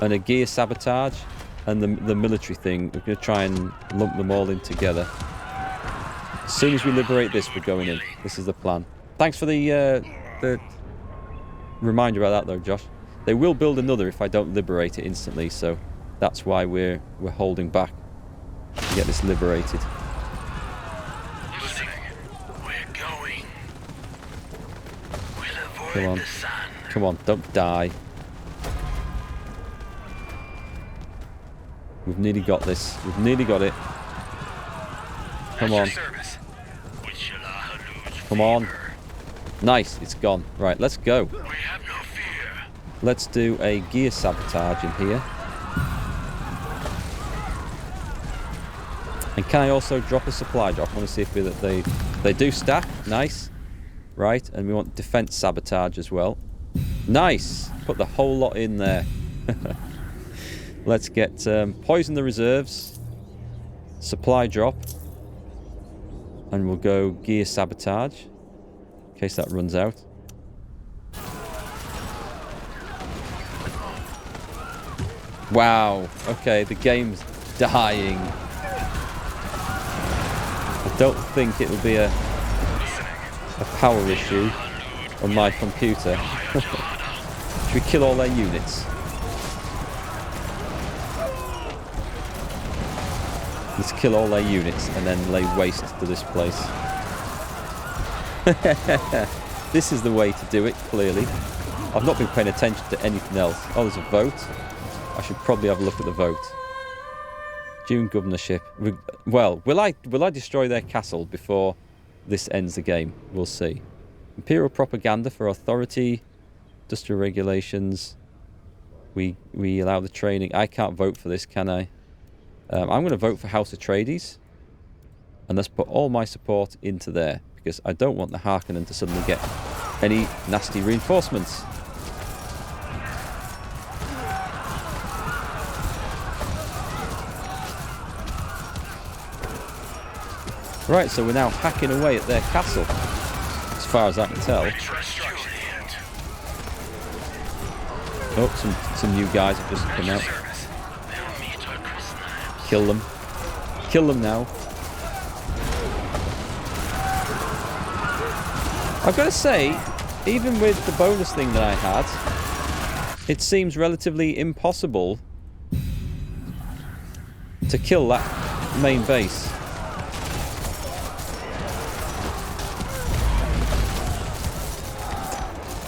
and a gear sabotage, and the military thing. We're going to try and lump them all in together. As soon as we liberate this, we're going in. This is the plan. Thanks for the reminder about that, though, Josh. They will build another if I don't liberate it instantly, so that's why we're holding back to get this liberated. Come on. Come on, don't die. We've nearly got this. We've nearly got it. Come on. Come on. Nice, it's gone. Right, let's go. Let's do a gear sabotage in here. And can I also drop a supply drop? I want to see if they do stack. Nice. Right, and we want defense sabotage as well. Nice. Put the whole lot in there. Let's get poison the reserves. Supply drop. And we'll go gear sabotage. In case that runs out. Wow. Okay, the game's dying. I don't think it'll be a power issue on my computer. Should we kill all their units? Let's kill all their units and then lay waste to this place. This is the way to do it, clearly. I've not been paying attention to anything else. Oh, there's a vote. I should probably have a look at the vote. Dune governorship. Well, will I destroy their castle before this ends the game? We'll see. Imperial propaganda for authority. Industrial regulations. We allow the training. I can't vote for this, can I? I'm going to vote for House Atreides. And let's put all my support into there. Because I don't want the Harkonnen to suddenly get any nasty reinforcements. Right, so we're now hacking away at their castle. As far as I can tell. Oh, some new guys have just come out. Kill them. Kill them now. I've got to say, even with the bonus thing that I had, it seems relatively impossible to kill that main base.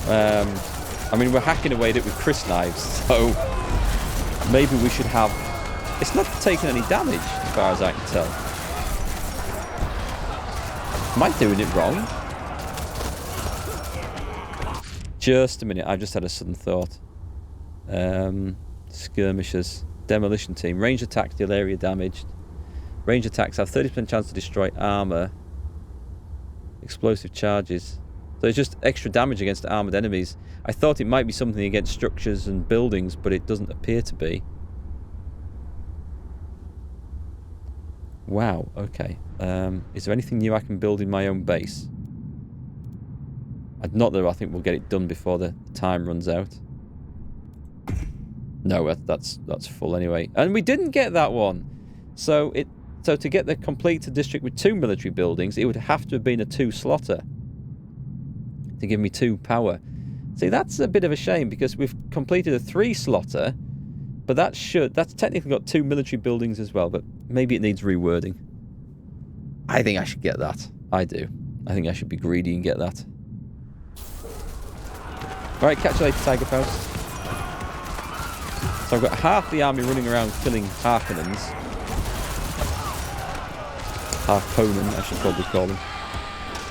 I mean, we're hacking away at it with Chris knives, so maybe we should have... It's not taking any damage, as far as I can tell. Am I doing it wrong? Just a minute, I've just had a sudden thought. Skirmishers. Demolition team. Range attacks deal area damaged. Range attacks have 30% chance to destroy armor. Explosive charges. So it's just extra damage against armored enemies. I thought it might be something against structures and buildings, but it doesn't appear to be. Wow, okay. Is there anything new I can build in my own base? Not that I think we'll get it done before the time runs out. No, that's full anyway. And we didn't get that one. So to get the complete district with 2 military buildings, it would have to have been a 2-slotter. To give me 2 power. See, that's a bit of a shame because we've completed a 3-slotter, but that's technically got 2 military buildings as well, but maybe it needs rewording. I think I should get that. I do. I think I should be greedy and get that. Alright, catch you later, Tiger Faust. So I've got half the army running around killing Harkonnens. Harkonnen, I should probably call them.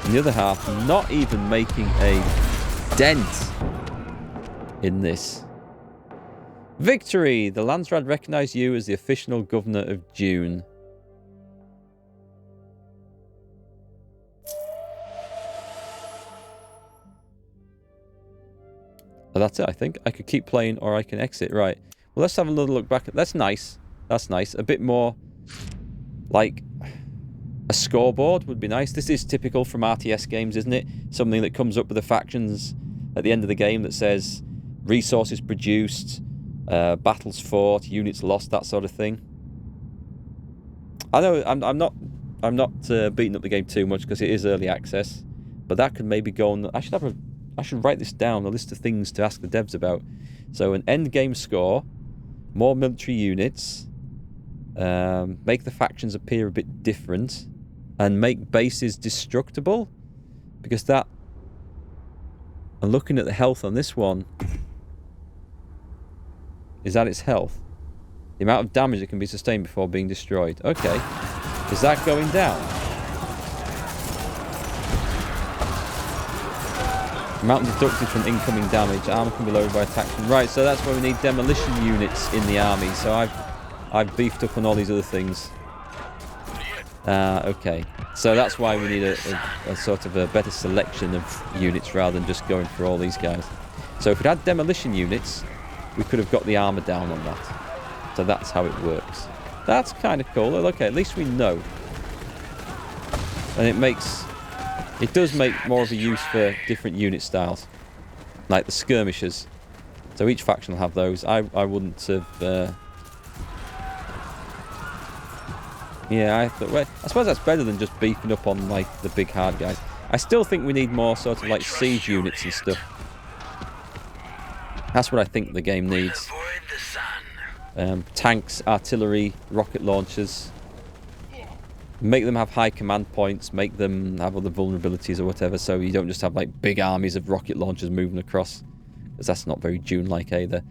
And the other half not even making a dent in this. Victory! The Landsraad recognize you as the official governor of Dune. Oh, that's it, I think. I could keep playing or I can exit. Right. Well, let's have another look back. That's nice. That's nice. A bit more like... A scoreboard would be nice. This is typical from RTS games, isn't it? Something that comes up with the factions at the end of the game that says resources produced, Battles fought, units lost, that sort of thing. I know I'm not beating up the game too much because it is early access, but that could maybe go on. I should write this down, a list of things to ask the devs about. So an end game score, more military units, make the factions appear a bit different, and make bases destructible, because that. And looking at the health on this one, is that its health? The amount of damage that can be sustained before being destroyed. Okay. Is that going down? Amount deducted from incoming damage. Armor can be lowered by attacks. Right, so that's why we need demolition units in the army. So I've beefed up on all these other things. Okay. So that's why we need a sort of a better selection of units rather than just going for all these guys. So if we had demolition units, we could have got the armor down on that. So that's how it works. That's kind of cool. Okay, at least we know. And it does make more of a use for different unit styles. Like the skirmishers. So each faction will have those. I wouldn't have... Yeah, I thought... Well, I suppose that's better than just beefing up on, like, the big hard guys. I still think we need more sort of, like, siege units and stuff. That's what I think the game needs. Tanks, artillery, rocket launchers. Make them have high command points. Make them have other vulnerabilities or whatever, so you don't just have, like, big armies of rocket launchers moving across. Because that's not very Dune-like either.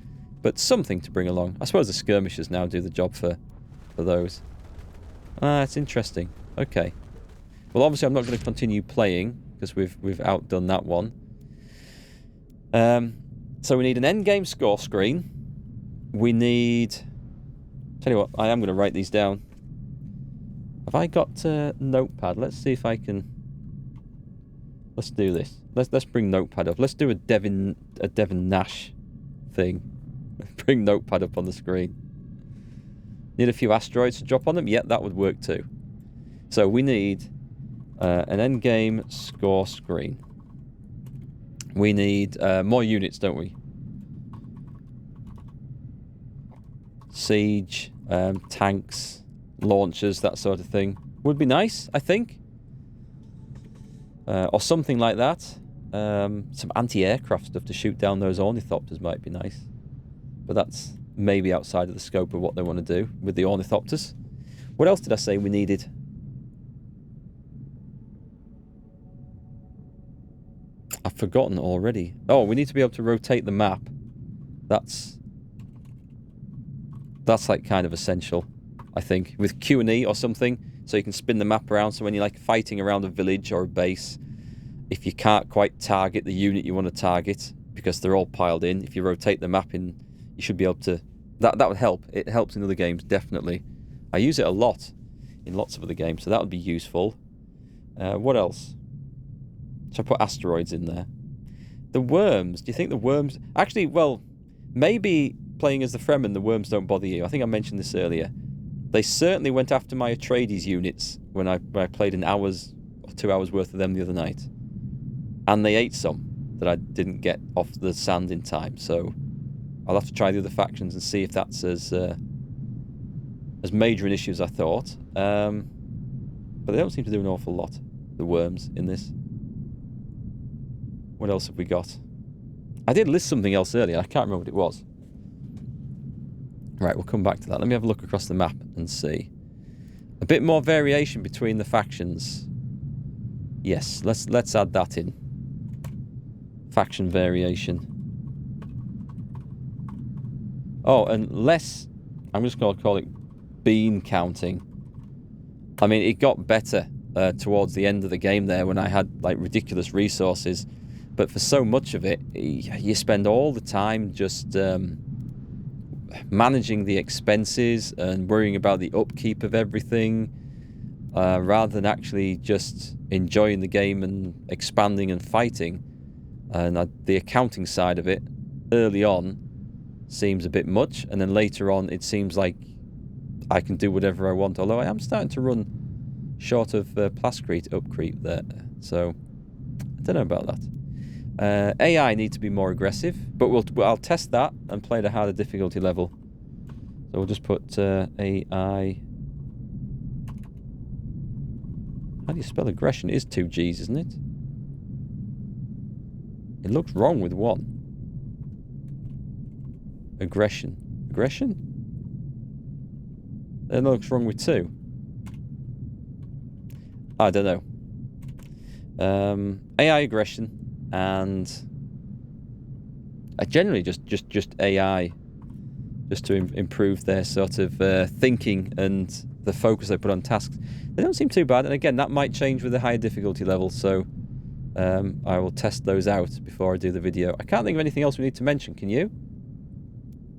But something to bring along. I suppose the skirmishers now do the job for those. It's interesting. Okay. Well, obviously I'm not going to continue playing because we've outdone that one. So we need an endgame score screen. We need... Tell you what, I am going to write these down. Have I got a notepad? Let's see if I can... Let's do this. Let's bring notepad up. Let's do a Devin Nash thing. Bring notepad up on the screen. Need a few asteroids to drop on them? Yeah, that would work too. So we need an endgame score screen. We need more units, don't we? Siege, tanks, launchers, that sort of thing. Would be nice, I think. Or something like that. Some anti-aircraft stuff to shoot down those ornithopters might be nice. But that's maybe outside of the scope of what they want to do with the ornithopters. What else did I say we needed? I've forgotten already. Oh, we need to be able to rotate the map. That's like kind of essential, I think, with Q&E or something, so you can spin the map around. So when you're like fighting around a village or a base, if you can't quite target the unit you want to target because they're all piled in, if you rotate the map in, you should be able to... That would help. It helps in other games, definitely. I use it a lot in lots of other games, so that would be useful. What else? Should I put asteroids in there? The worms. Do you think the worms... Actually, well, maybe playing as the Fremen, the worms don't bother you. I think I mentioned this earlier. They certainly went after my Atreides units when I played an hour's or 2 hours worth of them the other night. And they ate some that I didn't get off the sand in time, so I'll have to try the other factions and see if that's as major an issue as I thought. But they don't seem to do an awful lot, the worms, in this. What else have we got? I did list something else earlier. I can't remember what it was. Right, we'll come back to that. Let me have a look across the map and see. A bit more variation between the factions. Yes, let's add that in. Faction variation. Oh, and less... I'm just going to call it bean counting. I mean, it got better towards the end of the game there when I had, like, ridiculous resources. But for so much of it, you spend all the time just managing the expenses and worrying about the upkeep of everything, rather than actually just enjoying the game and expanding and fighting. And the accounting side of it, early on, seems a bit much, and then later on it seems like I can do whatever I want, although I am starting to run short of plascrete upcreep there, so I don't know about that. AI need to be more aggressive, but I'll test that and play at a harder difficulty level. So we'll just put AI. How do you spell aggression? It is 2 G's, isn't it? It looks wrong with 1. Aggression. Aggression? It looks wrong with 2. I don't know. AI aggression and generally just AI, just to improve their sort of thinking and the focus they put on tasks. They don't seem too bad, and again, that might change with the higher difficulty level, so I will test those out before I do the video. I can't think of anything else we need to mention, can you?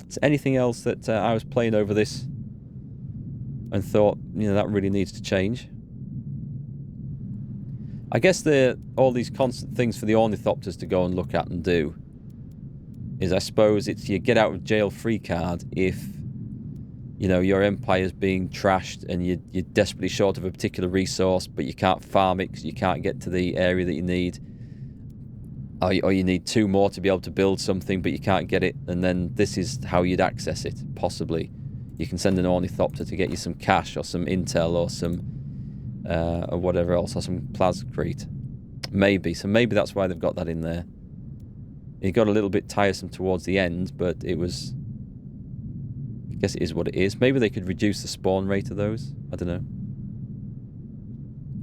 Is there anything else that I was playing over this and thought, you know, that really needs to change? I guess all these constant things for the ornithopters to go and look at and do is, I suppose, it's your get out of jail free card if, you know, your empire's being trashed and you're desperately short of a particular resource, but you can't farm it because you can't get to the area that you need. Or you need 2 more to be able to build something, but you can't get it, and then this is how you'd access it, possibly. You can send an ornithopter to get you some cash or some intel or some or whatever else, or some plascrete. Maybe. So maybe that's why they've got that in there. It got a little bit tiresome towards the end, but it was... I guess it is what it is. Maybe they could reduce the spawn rate of those. I don't know.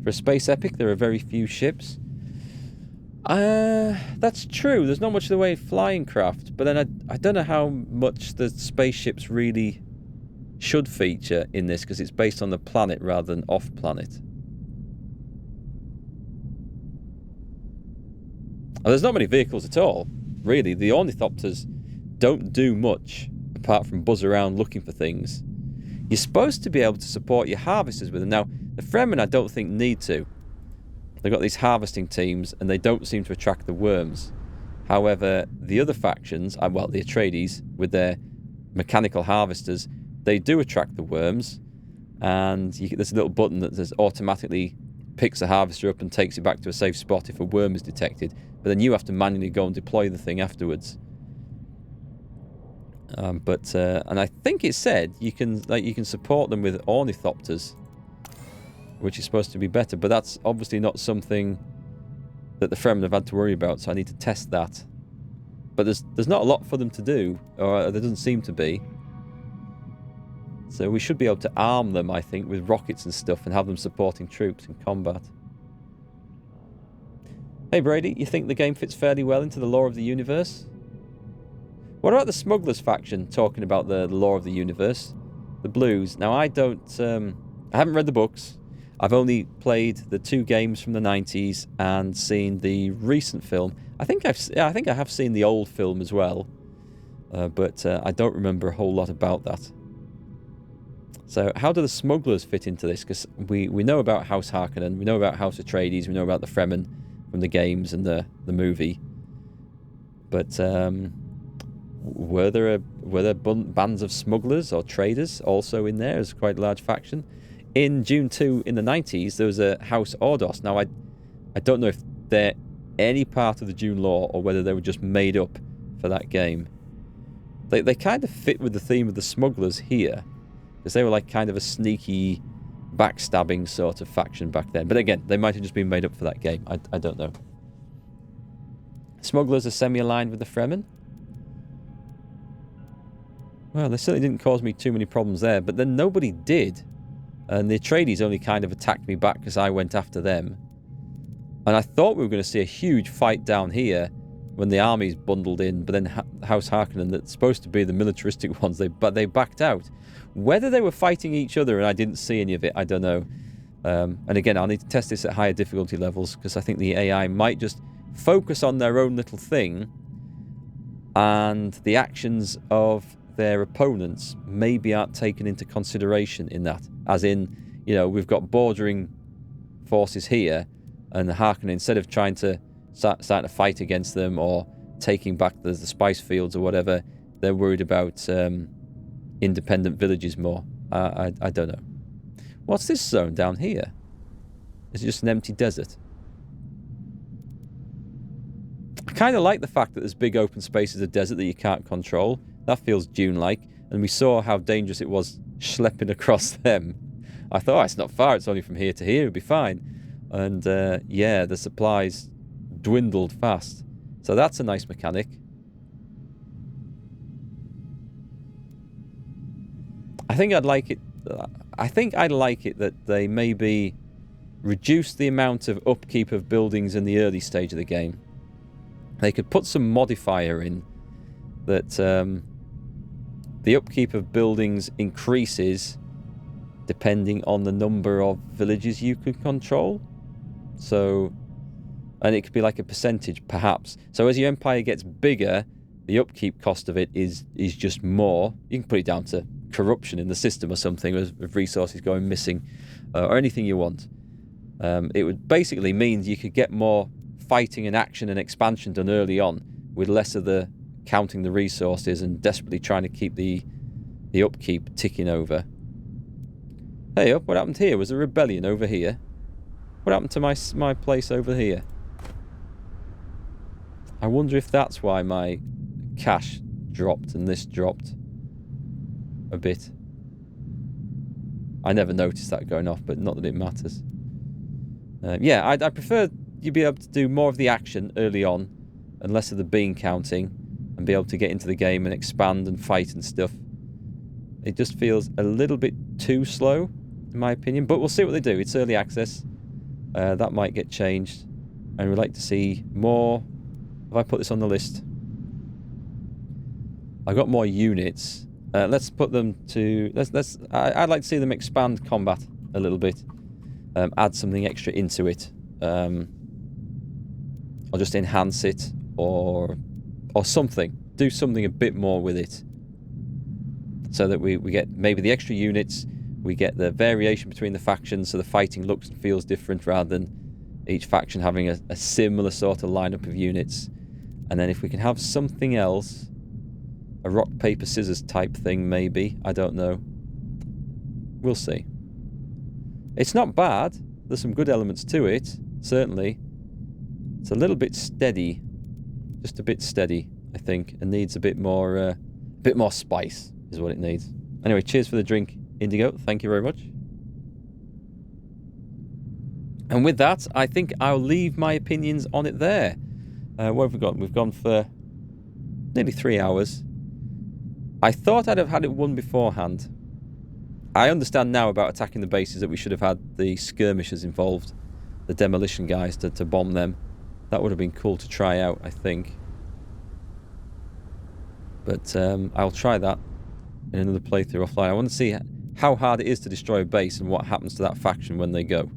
For a space epic, there are very few ships. That's true. There's not much in the way of flying craft, but then I don't know how much the spaceships really should feature in this, because it's based on the planet rather than off planet. And there's not many vehicles at all, really. The ornithopters don't do much apart from buzz around looking for things. You're supposed to be able to support your harvesters with them. Now, the Fremen I don't think need to. They've got these harvesting teams and they don't seem to attract the worms. However, the other factions, well, the Atreides with their mechanical harvesters, they do attract the worms, and there's a little button that says automatically picks the harvester up and takes it back to a safe spot if a worm is detected, but then you have to manually go and deploy the thing afterwards. And I think it said you can support them with ornithopters, which is supposed to be better, but that's obviously not something that the Fremen have had to worry about, so I need to test that. But there's not a lot for them to do, or there doesn't seem to be. So we should be able to arm them, I think, with rockets and stuff and have them supporting troops in combat. Hey Brady, you think the game fits fairly well into the lore of the universe? What about the Smugglers faction talking about the lore of the universe? The Blues. Now I haven't read the books. I've only played the 2 games from the 90s and seen the recent film. I think I have seen the old film as well, but I don't remember a whole lot about that. So how do the Smugglers fit into this? Because we know about House Harkonnen, we know about House Atreides, we know about the Fremen from the games and the movie. But were there bands of smugglers or traders also in there as quite a large faction? In Dune 2 in the 90s, there was a House Ordos. Now, I don't know if they're any part of the Dune lore or whether they were just made up for that game. They kind of fit with the theme of the smugglers here, because they were like kind of a sneaky, backstabbing sort of faction back then. But again, they might have just been made up for that game. I don't know. Smugglers are semi-aligned with the Fremen. Well, they certainly didn't cause me too many problems there, but then nobody did. And the Atreides only kind of attacked me back because I went after them. And I thought we were going to see a huge fight down here when the armies bundled in, but then House Harkonnen, that's supposed to be the militaristic ones, they backed out. Whether they were fighting each other and I didn't see any of it, I don't know. And again, I'll need to test this at higher difficulty levels, because I think the AI might just focus on their own little thing, and the actions of their opponents maybe aren't taken into consideration in that. As in, you know, we've got bordering forces here, and the Harkonnen, instead of trying to start to fight against them or taking back the spice fields or whatever, they're worried about independent villages more. I don't know. What's this zone down here? Is it just an empty desert? I kind of like the fact that there's big open spaces of desert that you can't control. That feels Dune-like. And we saw how dangerous it was schlepping across them. I thought, oh, it's not far. It's only from here to here. It'll be fine. And yeah, the supplies dwindled fast. So that's a nice mechanic. I think I'd like it that they maybe reduce the amount of upkeep of buildings in the early stage of the game. They could put some modifier in that the upkeep of buildings increases depending on the number of villages you could control. So, and it could be like a percentage perhaps. So as your empire gets bigger, the upkeep cost of it is just more. You can put it down to corruption in the system or something, of resources going missing, or anything you want. It would basically mean you could get more fighting and action and expansion done early on with less of the counting the resources and desperately trying to keep the upkeep ticking over. Hey up, what happened here? Was a rebellion over here? What happened to my place over here? I wonder if that's why my cash dropped and this dropped a bit. I never noticed that going off, but not that it matters. Yeah, I prefer you be able to do more of the action early on and less of the bean counting, and be able to get into the game and expand and fight and stuff. It just feels a little bit too slow, in my opinion, but we'll see what they do. It's early access. That might get changed, and we'd like to see more. Have I put this on the list? I got more units. Let's put them to... I'd like to see them expand combat a little bit. Add something extra into it. Or just enhance it, or something. Do something a bit more with it. So that we get maybe the extra units, we get the variation between the factions, so the fighting looks and feels different rather than each faction having a similar sort of lineup of units. And then if we can have something else, a rock, paper, scissors type thing maybe, I don't know. We'll see. It's not bad. There's some good elements to it, certainly. It's a little bit steady. Just a bit steady, I think, and needs a bit more spice is what it needs. Anyway, cheers for the drink, Indigo. Thank you very much. And with that, I think I'll leave my opinions on it there. What have we got? We've gone for nearly 3 hours. I thought I'd have had it won beforehand. I understand now about attacking the bases that we should have had the skirmishers involved, the demolition guys to bomb them. That would have been cool to try out, I think. But I'll try that in another playthrough offline. I want to see how hard it is to destroy a base and what happens to that faction when they go.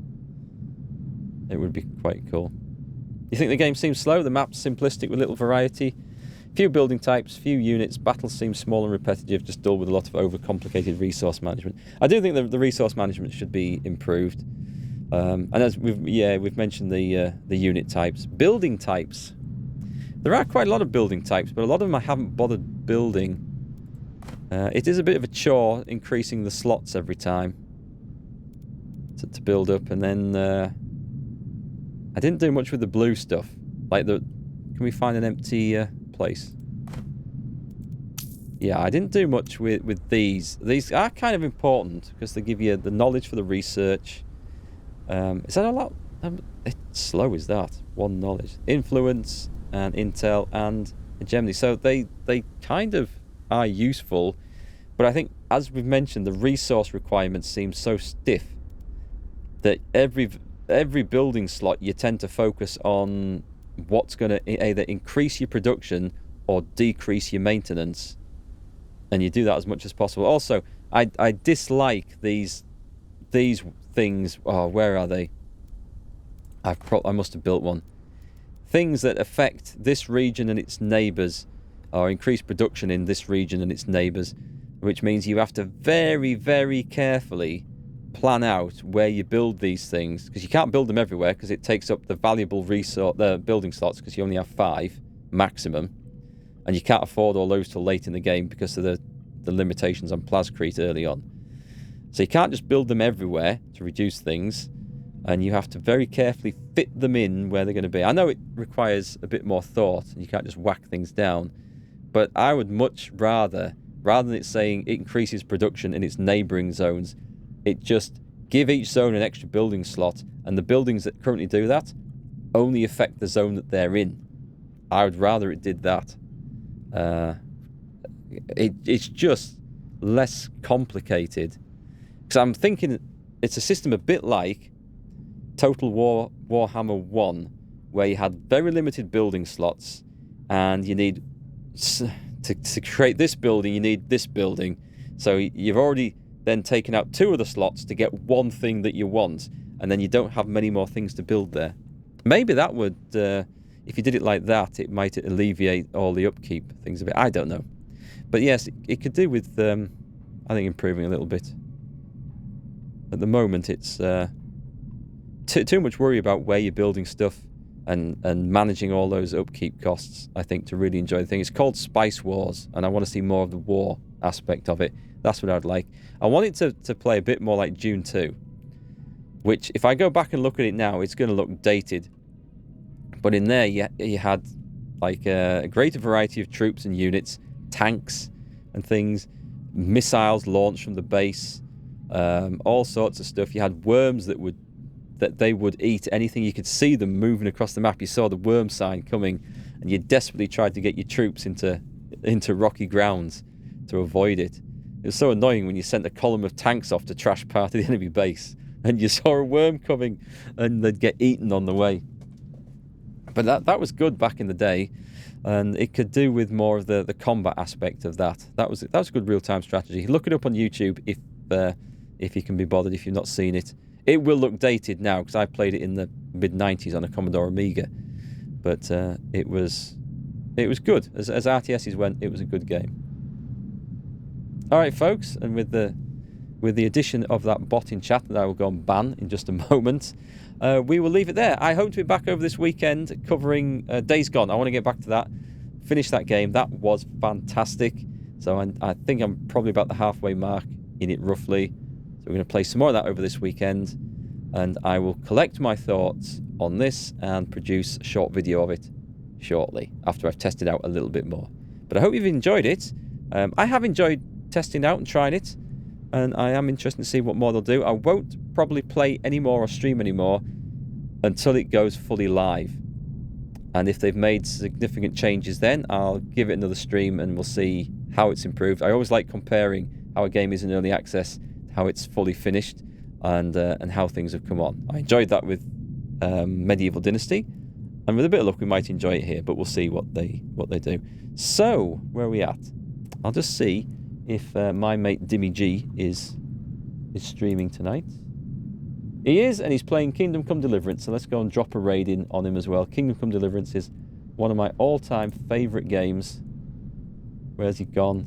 It would be quite cool. You think the game seems slow? The map's simplistic with little variety. Few building types, few units. Battles seem small and repetitive, just dull with a lot of overcomplicated resource management. I do think the resource management should be improved. And as we've mentioned the unit types. Building types. There are quite a lot of building types, but a lot of them I haven't bothered building. It is a bit of a chore increasing the slots every time to build up, and then I didn't do much with the blue stuff. Like can we find an empty place? Yeah, I didn't do much with these. These are kind of important because they give you the knowledge for the research. Is that a lot? It's slow, is that? One knowledge. Influence and intel and hegemony. So they kind of are useful, but I think, as we've mentioned, the resource requirements seem so stiff that every building slot you tend to focus on what's going to either increase your production or decrease your maintenance, and you do that as much as possible. Also, I dislike these things. Oh, where are they? I must have built one. Things that affect this region and its neighbours, or increase production in this region and its neighbours, which means you have to very, very carefully plan out where you build these things, because you can't build them everywhere because it takes up the valuable resource, the building slots, because you only have 5 maximum, and you can't afford all those till late in the game because of the limitations on Plascrete early on. So you can't just build them everywhere to reduce things, and you have to very carefully fit them in where they're going to be. I know it requires a bit more thought, and you can't just whack things down, but I would much rather than it saying it increases production in its neighbouring zones, it just give each zone an extra building slot, and the buildings that currently do that only affect the zone that they're in. I would rather it did that. It's just less complicated. Because I'm thinking it's a system a bit like Total War Warhammer 1, where you had very limited building slots, and you need to create this building, you need this building. So you've already then taken out 2 of the slots to get one thing that you want, and then you don't have many more things to build there. Maybe that would, if you did it like that, it might alleviate all the upkeep things a bit. I don't know. But yes, it could do with, I think, improving a little bit. At the moment, it's too much worry about where you're building stuff and managing all those upkeep costs, I think, to really enjoy the thing. It's called Spice Wars, and I want to see more of the war aspect of it. That's what I'd like. I want it to play a bit more like Dune 2, which, if I go back and look at it now, it's going to look dated. But in there, you had like a greater variety of troops and units, tanks and things, missiles launched from the base, all sorts of stuff. You had worms that they would eat anything. You could see them moving across the map. You saw the worm sign coming, and you desperately tried to get your troops into rocky grounds to avoid it. It was so annoying when you sent a column of tanks off to trash part of the enemy base, and you saw a worm coming, and they'd get eaten on the way. But that was good back in the day, and it could do with more of the combat aspect of that. That was a good real-time strategy. Look it up on YouTube if you can be bothered, if you've not seen it. It will look dated now, because I played it in the mid-90s on a Commodore Amiga. But it was good. As RTSs went, it was a good game. All right, folks, and with the addition of that bot in chat that I will go and ban in just a moment, we will leave it there. I hope to be back over this weekend covering Days Gone. I want to get back to that, finish that game. That was fantastic. So I think I'm probably about the halfway mark in it, roughly. So we're going to play some more of that over this weekend, and I will collect my thoughts on this and produce a short video of it shortly after I've tested out a little bit more. But I hope you've enjoyed it. I have enjoyed testing out and trying it, and I am interested to see what more they'll do. I won't probably play any more or stream anymore until it goes fully live, and if they've made significant changes, then I'll give it another stream and we'll see how it's improved. I always like comparing how a game is in early access, how it's fully finished, and how things have come on. I enjoyed that with Medieval Dynasty, and with a bit of luck we might enjoy it here, but we'll see what they do. So where are we at? I'll just see if my mate Dimmy G is streaming tonight. He is, and he's playing Kingdom Come Deliverance, so let's go and drop a raid in on him as well. Kingdom Come Deliverance is one of my all-time favourite games. Where's he gone?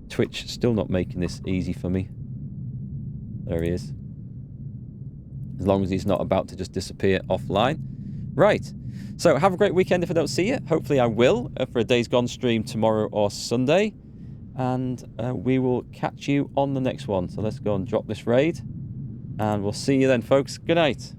Twitch still not making this easy for me. There he is. As long as he's not about to just disappear offline. Right. So have a great weekend if I don't see you. Hopefully I will for a Days Gone stream tomorrow or Sunday. And we will catch you on the next one. So let's go and drop this raid. And we'll see you then, folks. Good night.